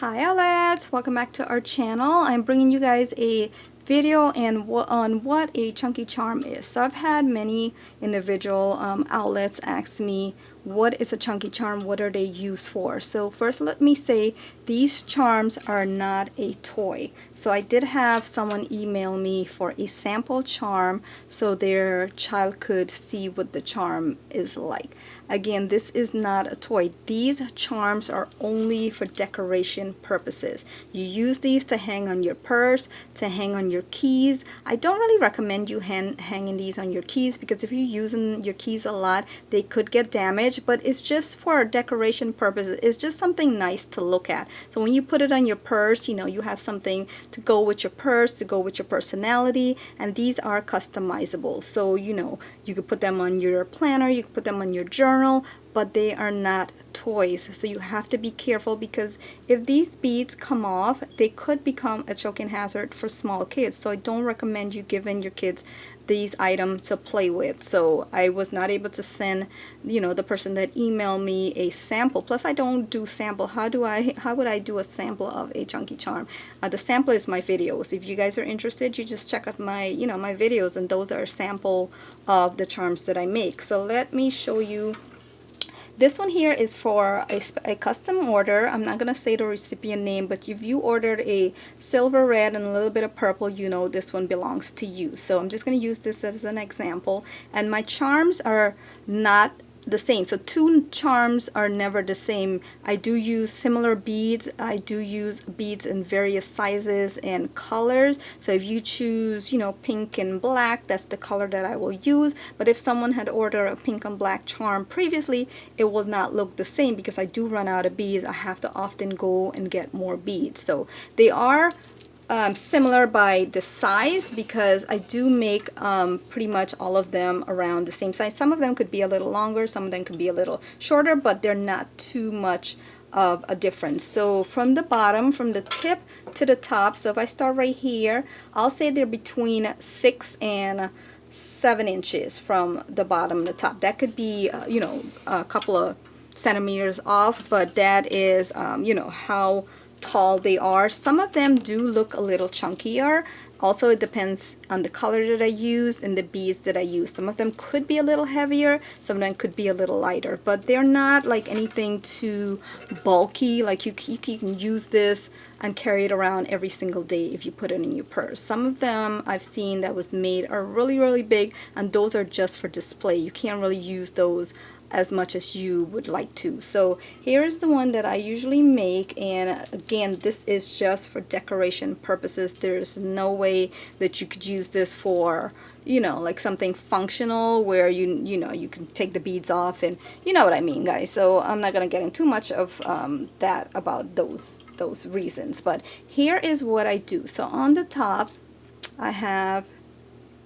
Hi outlets, welcome back to our channel. I'm bringing you guys a video on what a chunky charm is. So I've had many individual outlets ask me, what is a chunky charm, what are they used for? So first let me say these charms are not a toy. So I did have someone email me for a sample charm so their child could see what the charm is like. Again, this is not a toy. These charms are only for decoration purposes. You use these to hang on your purse, to hang on your keys. I don't really recommend you hanging these on your keys because if you're using your keys a lot, they could get damaged, but it's just for decoration purposes. It's just something nice to look at. So when you put it on your purse, you know, you have something to go with your purse, to go with your personality, and these are customizable. So, you know, you could put them on your planner, you could put them on your journal, but they are not toys. So you have to be careful because if these beads come off, they could become a choking hazard for small kids. So I don't recommend you giving your kids these items to play with. So I was not able to send, you know, the person that emailed me a sample. Plus I don't do sample. How would I do a sample of a chunky charm? The sample is my videos. If you guys are interested, you just check out my, you know, my videos, and those are a sample of the charms that I make. So let me show you. This one here is for a custom order. I'm not going to say the recipient name, but if you ordered a silver, red, and a little bit of purple, you know this one belongs to you. So I'm just going to use this as an example. And my charms are not the same. So two charms are never the same. I do use similar beads. I do use beads in various sizes and colors. So if you choose, you know, pink and black, that's the color that I will use. But if someone had ordered a pink and black charm previously, it will not look the same because I do run out of beads. I have to often go and get more beads. So they are similar by the size because I do make pretty much all of them around the same size. Some of them could be a little longer, some of them could be a little shorter, but they're not too much of a difference. So from the bottom, from the tip to the top, so if I start right here, I'll say they're between 6 and 7 inches from the bottom to the top. That could be you know, a couple of centimeters off, but that is you know, how tall they are. Some of them do look a little chunkier. Also, it depends on the color that I use and the beads that I use. Some of them could be a little heavier, some of them could be a little lighter, but they're not like anything too bulky. Like you can use this and carry it around every single day if you put it in your purse. Some of them I've seen that was made are really big, and those are just for display. You can't really use those as much as you would like to. So here is the one that I usually make, and again, this is just for decoration purposes. There's no way that you could use this for, you know, like something functional where you know, you can take the beads off, and you know what I mean, guys. So I'm not gonna get into much of that about those reasons, but here is what I do. So on the top I have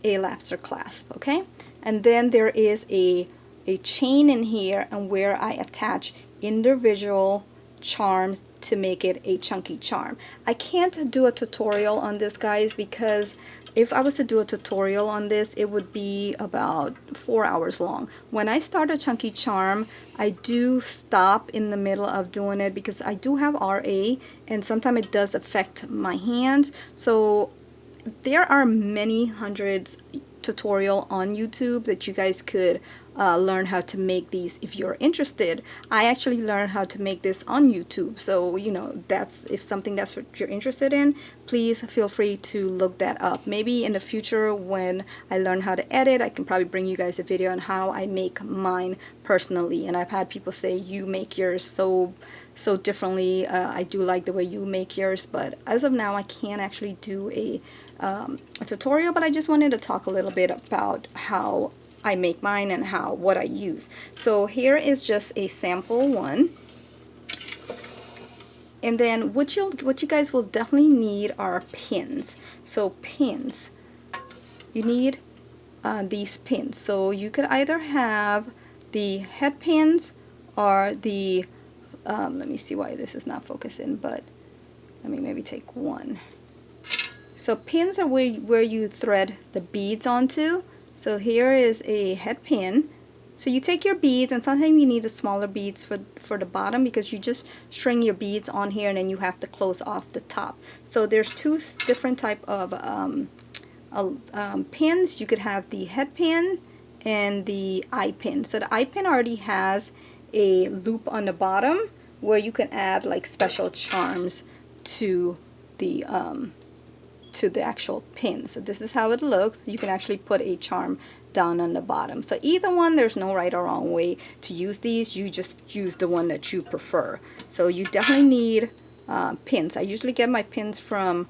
a lobster clasp, okay, and then there is a chain in here, and where I attach individual charm to make it a chunky charm. I can't do a tutorial on this, guys, because if I was to do a tutorial on this, it would be about 4 hours long. When I start a chunky charm, I do stop in the middle of doing it because I do have RA, and sometimes it does affect my hands. So there are many hundreds tutorial on YouTube that you guys could learn how to make these if you're interested. I actually learned how to make this on YouTube, so you know, that's if something that's what you're interested in, please feel free to look that up. Maybe in the future when I learn how to edit, I can probably bring you guys a video on how I make mine personally. And I've had people say you make yours so differently. I do like the way you make yours, but as of now I can't actually do a tutorial, but I just wanted to talk a little bit about how I make mine and what I use. So here is just a sample one, and then what you guys will definitely need are pins. So pins, you need these pins. So you could either have the head pins or the let me see why this is not focusing, but let me maybe take one. So pins are where you thread the beads onto. So here is a head pin, So you take your beads, and sometimes you need the smaller beads for the bottom, because you just string your beads on here and then you have to close off the top. So there's two different type of pins. You could have the head pin and the eye pin. So the eye pin already has a loop on the bottom where you can add like special charms to the actual pin. So this is how it looks. You can actually put a charm down on the bottom. So either one, there's no right or wrong way to use these. You just use the one that you prefer. So you definitely need pins. I usually get my pins from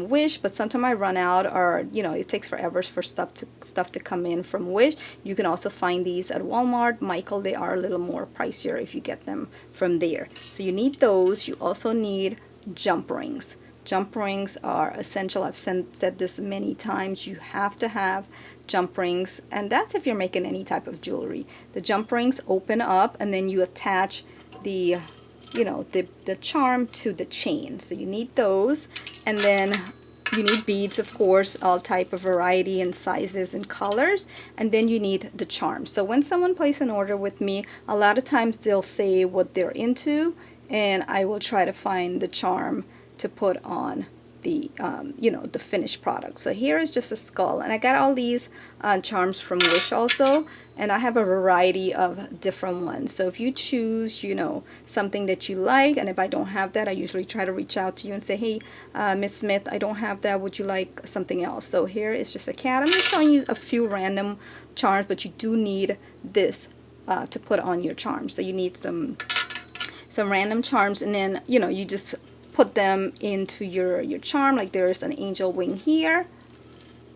Wish, but sometimes I run out, or you know, it takes forever for stuff to come in from Wish. You can also find these at Walmart, Michael. They are a little more pricier if you get them from there. So you need those. You also need jump rings. Jump rings are essential. I've said this many times. You have to have jump rings, and that's if you're making any type of jewelry. The jump rings open up, and then you attach the the charm to the chain. So you need those, and then you need beads, of course, all type of variety and sizes and colors, and then you need the charm. So when someone places an order with me, a lot of times they'll say what they're into, and I will try to find the charm to put on the the finished product. So here is just a skull, and I got all these charms from Wish also, and I have a variety of different ones. So if you choose something that you like, and if I don't have that, I usually try to reach out to you and say, hey, Miss Smith, I don't have that, would you like something else? So here is just a cat. I'm just showing you a few random charms, but you do need this to put on your charms. So you need some random charms, and then you just put them into your charm. Like there's an angel wing here.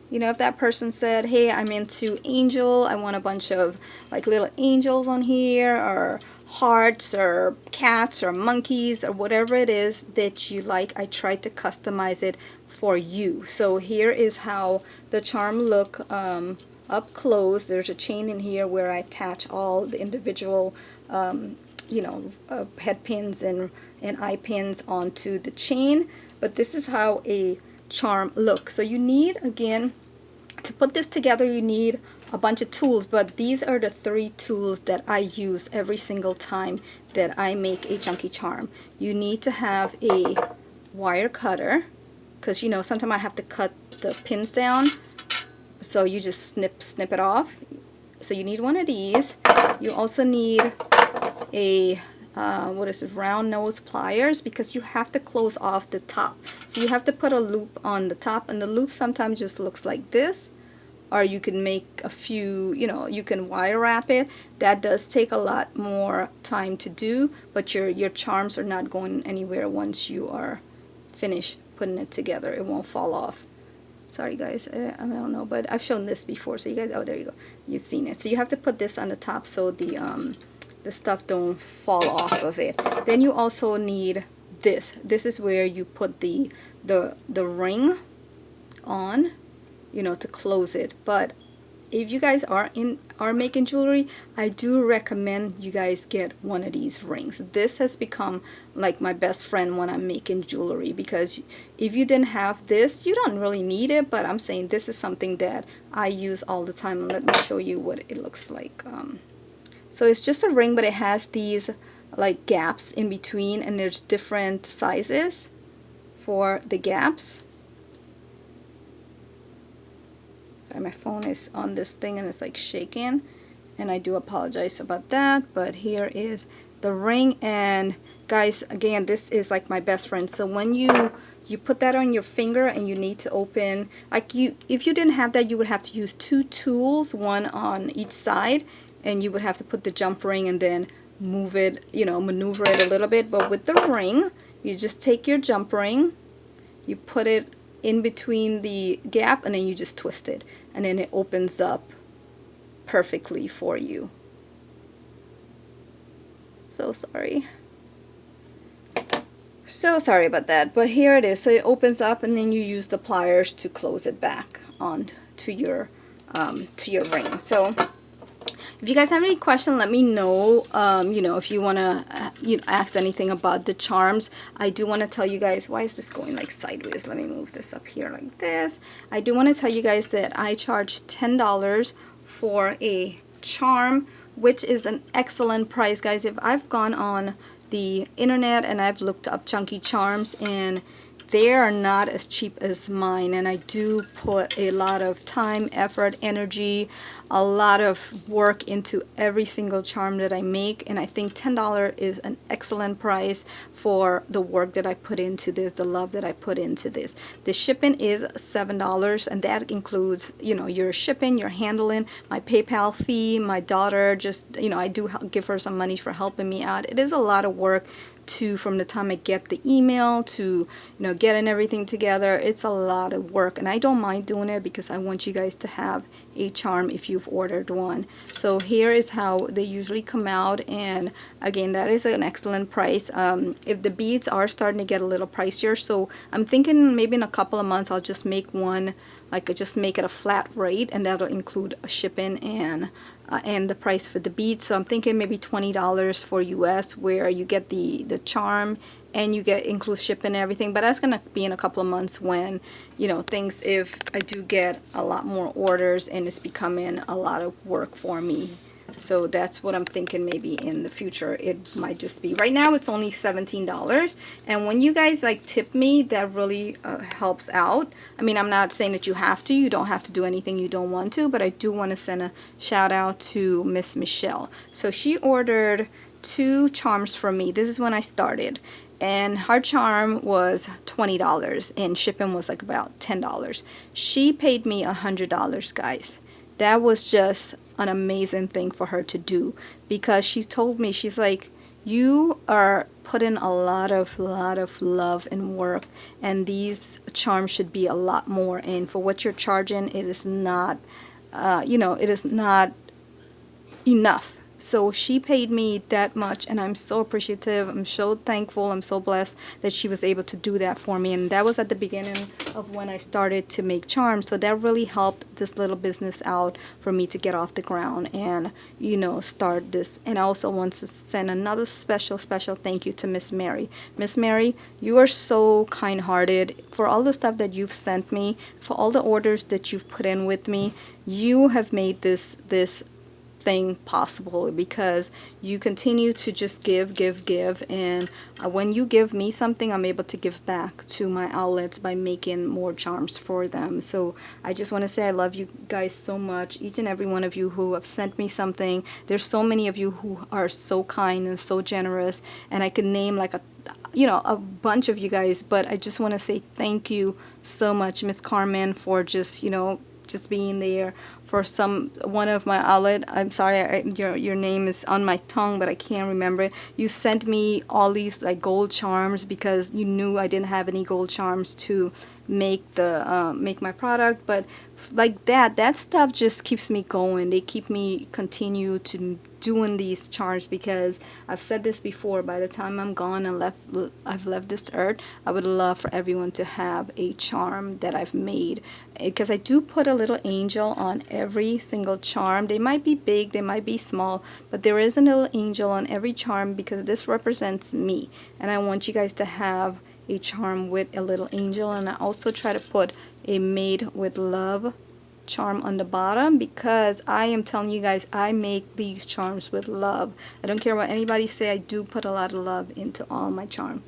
If that person said, hey, I'm into angel, I want a bunch of like little angels on here, or hearts, or cats, or monkeys, or whatever it is that you like, I try to customize it for you. So here is how the charm look up close. There's a chain in here where I attach all the individual head pins and eye pins onto the chain. But this is how a charm looks. So you need, again, to put this together, you need a bunch of tools, but these are the 3 tools that I use every single time that I make a chunky charm. You need to have a wire cutter, because sometimes I have to cut the pins down, so you just snip it off. So you need one of these. You also need a round nose pliers, because you have to close off the top. So you have to put a loop on the top, and the loop sometimes just looks like this, or you can make a few, you can wire wrap it. That does take a lot more time to do, but your charms are not going anywhere once you are finished putting it together. It won't fall off. Sorry guys, I don't know, but I've shown this before, so you guys, oh, there you go, you've seen it. So you have to put this on the top so the stuff don't fall off of it. Then you also need this. This is where you put the ring on, to close it. But if you guys are making jewelry, I do recommend you guys get one of these rings. This has become like my best friend when I'm making jewelry, because if you didn't have this, you don't really need it, but I'm saying this is something that I use all the time. Let me show you what it looks like. So it's just a ring, but it has these like gaps in between, and there's different sizes for the gaps. My phone is on this thing and it's like shaking, and I do apologize about that. But here is the ring, and guys, again, this is like my best friend. So when you put that on your finger and you need to open, like if you didn't have that, you would have to use 2 tools, one on each side, and you would have to put the jump ring and then move it, maneuver it a little bit. But with the ring, you just take your jump ring, you put it in between the gap, and then you just twist it, and then it opens up perfectly for you. So sorry about that, but here it is. So it opens up, and then you use the pliers to close it back on to your ring. So if you guys have any questions, let me know. If you want to ask anything about the charms. I do want to tell you guys, why is this going like sideways? Let me move this up here like this. I do want to tell you guys that I charge $10 for a charm, which is an excellent price, guys. If I've gone on the internet and I've looked up chunky charms, and they are not as cheap as mine, and I do put a lot of time, effort, energy, a lot of work into every single charm that I make, and I think $10 is an excellent price for the work that I put into this, the love that I put into this. The shipping is $7, and that includes, you know, your shipping, your handling, my PayPal fee, my daughter, just, you know, I do give her some money for helping me out. It is a lot of work to, from the time I get the email to, you know, getting everything together. It's a lot of work, and I don't mind doing it because I want you guys to have a charm if you've ordered one. So here is how they usually come out, and again, that is an excellent price. If the beads are starting to get a little pricier, so I'm thinking maybe in a couple of months I'll just make one, like just make it a flat rate, and that'll include shipping and the price for the beads. So I'm thinking maybe $20 for US, where you get the charm and you get include shipping and everything. But that's gonna be in a couple of months when, you know, things, if I do get a lot more orders and it's becoming a lot of work for me. So that's what I'm thinking, maybe in the future it might just be. Right now it's only $17, and when you guys like tip me, that really helps out. I mean, I'm not saying that you have to, you don't have to do anything you don't want to, but I do want to send a shout out to Miss Michelle. So she ordered 2 charms from me. This is when I started, and her charm was $20 and shipping was like about $10. She paid me $100, guys. That was just an amazing thing for her to do, because she told me, she's like, you are putting a lot of love and work, and these charms should be a lot more, and for what you're charging, it is not you know, it is not enough. So she paid me that much, and I'm so appreciative. I'm so thankful. I'm so blessed that she was able to do that for me. And that was at the beginning of when I started to make charms. So that really helped this little business out for me to get off the ground and, you know, start this. And I also want to send another special thank you to Miss Mary. Miss Mary, you are so kind-hearted. For all the stuff that you've sent me, for all the orders that you've put in with me, you have made this thing possible, because you continue to just give, and when you give me something, I'm able to give back to my outlets by making more charms for them. So I just want to say I love you guys so much, each and every one of you who have sent me something. There's so many of you who are so kind and so generous, and I could name like a bunch of you guys, but I just want to say thank you so much, Miss Carmen, for just, you know, just being there for one of my outlet. I'm sorry, your name is on my tongue, but I can't remember it. You sent me all these like gold charms because you knew I didn't have any gold charms to make my product. But like that stuff just keeps me going. They keep me continue to doing these charms, because I've said this before, by the time I'm gone and I've left this earth, I would love for everyone to have a charm that I've made, because I do put a little angel on every single charm. They might be big, they might be small, but there is a little angel on every charm, because this represents me, and I want you guys to have a charm with a little angel. And I also try to put a made with love charm on the bottom, because I am telling you guys, I make these charms with love. I don't care what anybody say, I do put a lot of love into all my charms.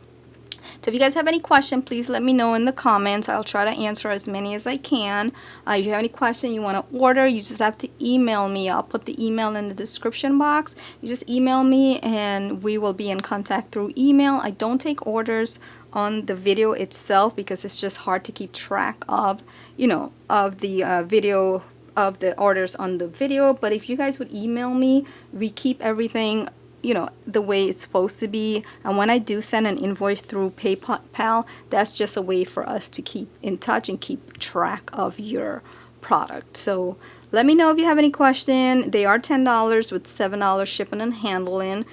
So if you guys have any question, please let me know in the comments. I'll try to answer as many as I can. If you have any question you want to order, you just have to email me. I'll put the email in the description box. You just email me and we will be in contact through email. I don't take orders on the video itself because it's just hard to keep track of, you know, of the video, of the orders on the video. But if you guys would email me, we keep everything, you know, the way it's supposed to be. And when I do send an invoice through PayPal, that's just a way for us to keep in touch and keep track of your product. So let me know if you have any question. They are $10 with $7 shipping and handling.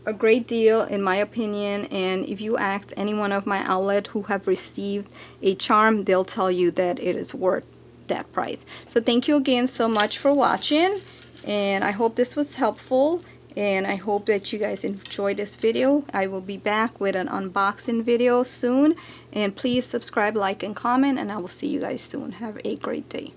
A great deal in my opinion, and if you ask any one of my outlet who have received a charm, they'll tell you that it is worth that price. So thank you again so much for watching, and I hope this was helpful, and I hope that you guys enjoyed this video. I will be back with an unboxing video soon, and please subscribe, like, and comment, and I will see you guys soon. Have a great day.